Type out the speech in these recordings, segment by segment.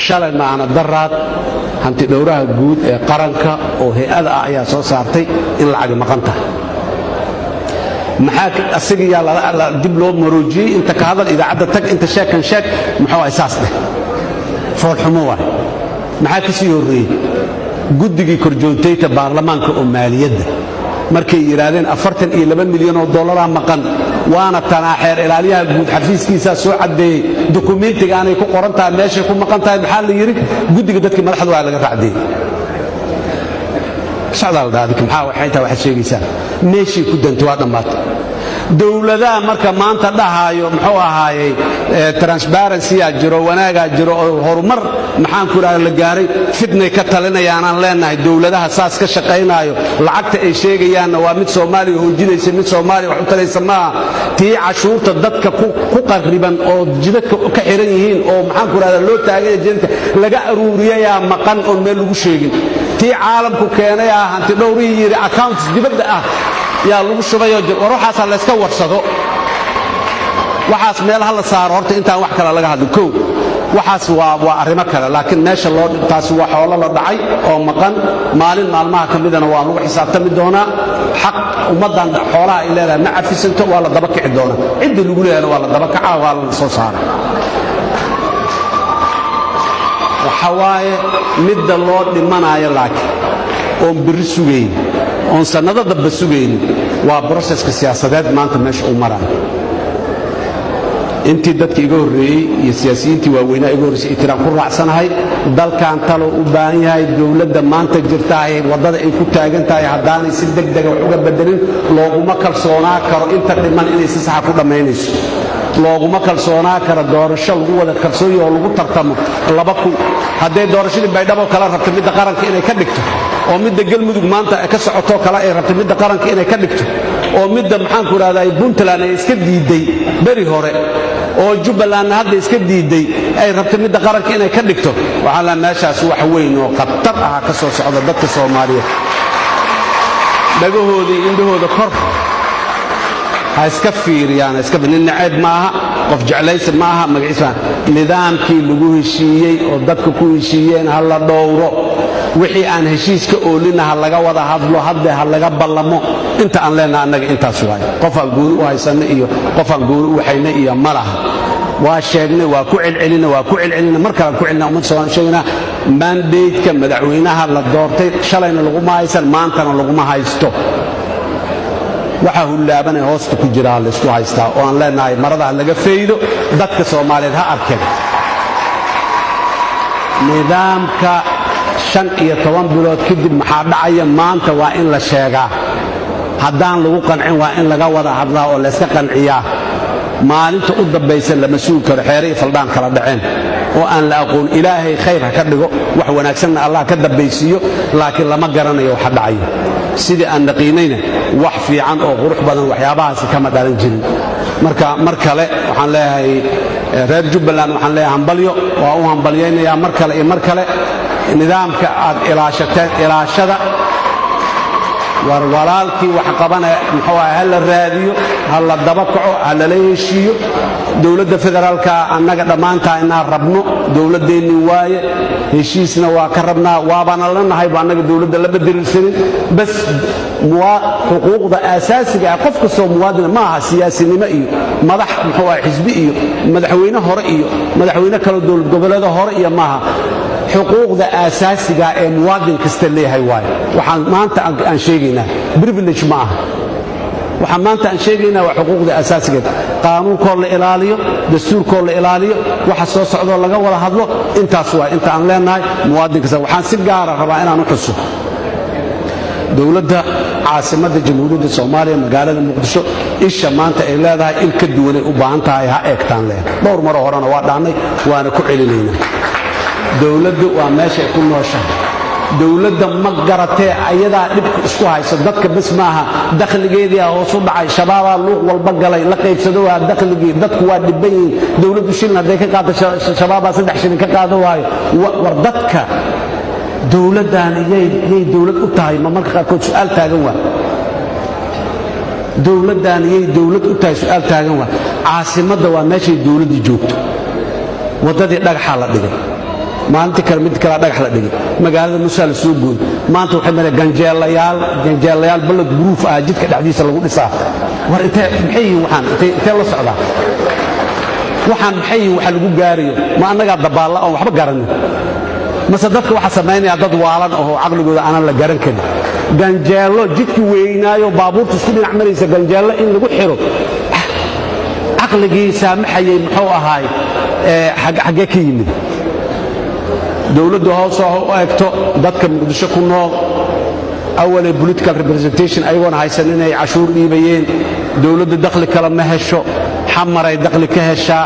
shalay maana daraad hanti dhowraha guud ee qaranka oo hay'ada ah ayaa soo saartay in lacag maqan tahay maxaa asiga la dib loo maroojiyay inta ka hadal idaacada tag inta sheekan sheek muxuu asaas dheh fool xumo waa maxaa ka sii horeeyay guddigii korjoontayta baarlamaanka oo maaliyadda markay yiraahdeen 42 milyan oo dollar maqan waana tanaaxeer ilaaliyaha guud xafiiskiisa soo cadeeyay dokumentiga aanay ku qoran tahay meesha ku maqan tahay maxaa la yiri guddiga dadkii madaxda waa laga raacday socdaal daadka maxaa waxay tahay waxa sheegaysaa meeshii ku danto waa dhamaatay dawladaha marka maanta dhahaayo muxuu ahaayay transparency jiro wanaaga jiro oo horumar maxaan ku raad la gaaray fidnay ka talinayaan aan leenahay dawladaha saas ka shaqeynaayo lacagta ay sheegayaan waa mid Soomaaliya hoojinaysa mid Soomaaliya wax u talaysa ma tii cashuurta dadka ku qariban oo jidadka ka xiran yihiin oo maxaan ku raad loo taagay jidadka laga aruuriyay maqan oo meel lagu sheegin tii caalamku keenay hanti dhowrihii yiri accounts dibadda ah yaa lagu shubayo waxa la iska warsado waxaas meel hal saar horta intaan wax kale laga hadlo koow waxaas waa arimo kale laakiin meesha loo taas waa xoolo la dhacay oo maqan maalin maalmaha kamidana waa lagu xisaabtami doonaa xaq ummadan xoolaha ay leedahay ma cafisanto waa la daba kici doonaa cidii lagu leeyahay waa la daba kacaa waa la soo saaraa waxawaaye midda loo dhimanayo laakiin oo bir sugeyn on sanada daba sugeyn waa processka siyaasadeed maanta meesha uu maray intii dadkii iga horeeyay iyo siyaasiyiintii waaweynaa iga horeeyay itiraan ku raacsanahay dalkan talo u baahan yahay dawladda maanta jirta ay wadada ay ku taagan tahay hadaanay si degdeg ah uga bedelin looguma kalsoonaa karo inta dhiman inay si sax ku dhameynayso looguma kalsoonaa karo doorasho lagu wada kalsoon yahay oo lagu tartamo 2000 haday doorashadii baydhabo kala rabto midda qaranka inay ka dhigto oo midda galmudug maanta ka socoto kala ay rabto midda qaranka inay ka dhigto oo midda maxaan ku raadayay Puntland ay iska diiday bari hore oo Jubbaland hadda iska diiday ay rabto midda qaranka inay ka dhigto waxa la meeshaas wax weyn oo khatar ah ka soo socda dadka Soomaaliyeed dhagahoodii indhahooda kor ha iska fiiriyaan iska banin naceeb maaha qof jeclaysi maaha magaciisa nidaamkii lagu heshiiyay oo dadku ku heshiiyeen hal la dhowro wixii aan heshiiska oolinaha laga wada hadlo hadda ha laga ballamo inta aan leenahay annaga intaas waay qof aan guuri u haysan iyo qof aan guuri u hayna iyo malaha waa sheegnay waa ku celcelina marka ku celina umad Soomaaliyeed sheegna mandate-ka madaxweynaha la doortay shalayna lagu ma haysan maantana lagu ma haysto waxa uu laabanay hoosta ku jira la isku haystaa oo aan leenahay marada laga feedo dadka Soomaaliyeed ha arkeen nidaamka 15 bilood kadib maxaa dhacaya maanta waa in la sheegaa haddaan lagu qancin waa in laga wada hadlaa oo la iska qanciyaa maalinta u dambaysa lama sugi karo xeeray faldaan kala dhaceen oo aan la aqoon ilaahay khayr ha ka dhigo wax wanaagsan Allah ka dambaysiyo laakiin lama garanayo waxa dhacayo sidii aan naqiinayna wax fiican oo qurux badan waxyaabahaas kama dhalan jirin mar kale waxaan leeyahay reer Jubbaland waxaan leeyahay hambalyo waa u hambalyeynaya mar kale iyo mar kale nidaamka aad ilaashada war walaalkii wax qabanay muxuu ahaa la raadiyo hal la daba kaco hal la heshiiyo dawladda federaalka annaga dhamaantaa inaan rabno dawladdeeni waaye heshiisna waa ka rabnaa waabana la nahay annaga dawladda la bedelsanin bas xuquuqda asaasiga ah qof kastoo muwaadin ma aha siyaasinimo iyo madax muxuu ahaa xisbi iyo madaxweyne hore iyo madaxweyne kale dawlad goboleed hore iyo maaha xuquuqda asaasiga ee muwaadin kasta leeyahay waay waxaan maanta aan sheegaynaa privilege ma aha waxaan maanta aan sheegaynaa waa xuquuqda asaasiga qaanuunka la ilaaliyo dastuurka la ilaaliyo waxa soo socdo laga wada hadlo intaas waa inta aan leenahay muwaadin kasta waxaan si gaar ah rabaa inaan u xuso dawladda caasimadda jamhuuriyadda Soomaaliya magaalada Muqdisho isha maanta ay leedahay in ka duwan ay u baahan tahay ha eegtaan leeyahay dhowr mar horena waa dhaanay waana ku celinaynaa dawladdu waa meesha ay ku nooshahay dawladda ma garatee ayadaa dhibka isku hayso dadka bas maaha dakhligeedii hoos u dhacay shabaabaa luuq walba galay la qaybsado waa dakhligii dadku waa dhiban yihiin dawladdu shilin hadday ka qaado shabaabaa 3 shilin ka qaado waayo war dadka dawladdan yay dawlad u tahay ma marka qaarkood su'aal taagan waa dawladdan yay dawlad u tahay su'aal taagan waa caasimadda waa meeshay dawladdu joogto wadadii dhagaxa la dhigay maalintii kale mid kale dhagax la dhigay magaalada musa la soo gooy maanta waxay mareen ganjeelayaal balad buruuf ah jidka dhexdiisa lagu dhisaa war intee maxay waxaan intee la socdaa waxaan maxay waxa lagu gaarayo ma annaga dabaalla oo waxba garanin mase dadka waxa sameynaya dad waalan oo aqligooda aanan la garan karin ganjeelo jidkii weynaayo baabuurta isku dhinac maraysa ganjeelo in lagu xiro aqligii saamaxayay muxuu ahaay xagee ka yimid dowladdu hoos u eegto dadka muqdisho ku nool awalay political representation ayagoona haysan inay cashuur dhiibayeen dowladda dakhli kale ma hesho xamaray dakhli ka heshaa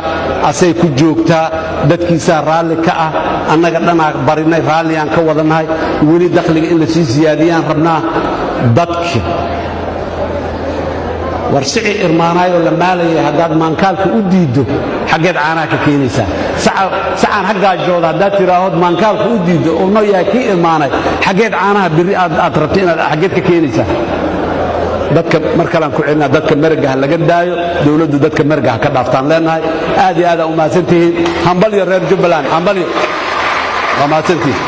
asay ku joogtaa dadkiisaa raalli ka ah annaga dhanaa barinay raalliyaan ka wadannahay weli dakhliga in la sii siyaadiyaan rabnaa dadki war sicii irmaanaayoo la maalayay haddaad maankaalka u diiddo xaggeed caanaha ka keenaysaa sacaan xaggaajooda haddaad tidhaahood maankaalka u diiddo oo no yahay kii irmaanay xaggeed caanaha birri aad rabto inaad xaggeed ka keenaysaa dadka mar kalean ku celinaa dadka mergaha laga daayo dowladdu dadka mergaha ka dhaaftaan leenahay aad iyo aad aa u mahadsantihiin hambalyo reer jubbaland hambalyo waa mahadsantihiin